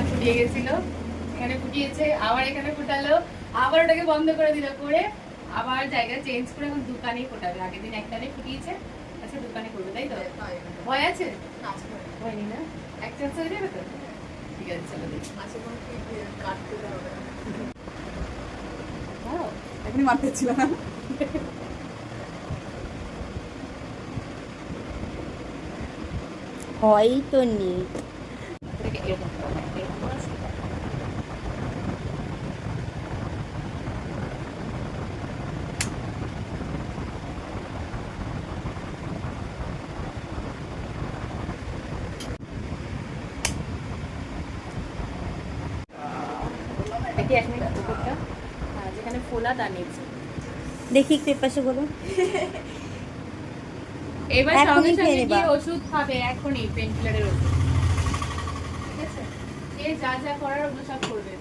ফুটিয়ে গেছিল, এখানে ফুটিয়েছে, আবার এখানে ফুটালো, আবার ওটাকে বন্ধ করে দিল, করে আবার জায়গা চেঞ্জ করে এখন দোকানেই ফোটাবে। আগের দিন একটানে ফুটিয়েছে, আচ্ছা দোকানে করবে, তাই তো? ভয় আছে? ভয় নেই না? এক চান্স হয়ে যাবে তো? ঠিক আছে, চলো দেখি। Wow, এখনই মারতে ছিল না। হয়তো নেই। এটাকে এরকম করো, এরকম করো। দেখি 1 মিনিট উপরটা, যেখানে ফোলা তার নিচে। দেখি একটু এপাশে বলো। এবার এখনই সঙ্গে খেয়ে সঙ্গে নিবা। গিয়ে ওষুধ খাবে, এখনই পেন কিলারের ওষুধ। ঠিক আছে, এ যা যা করার ওগুলো সব করবে।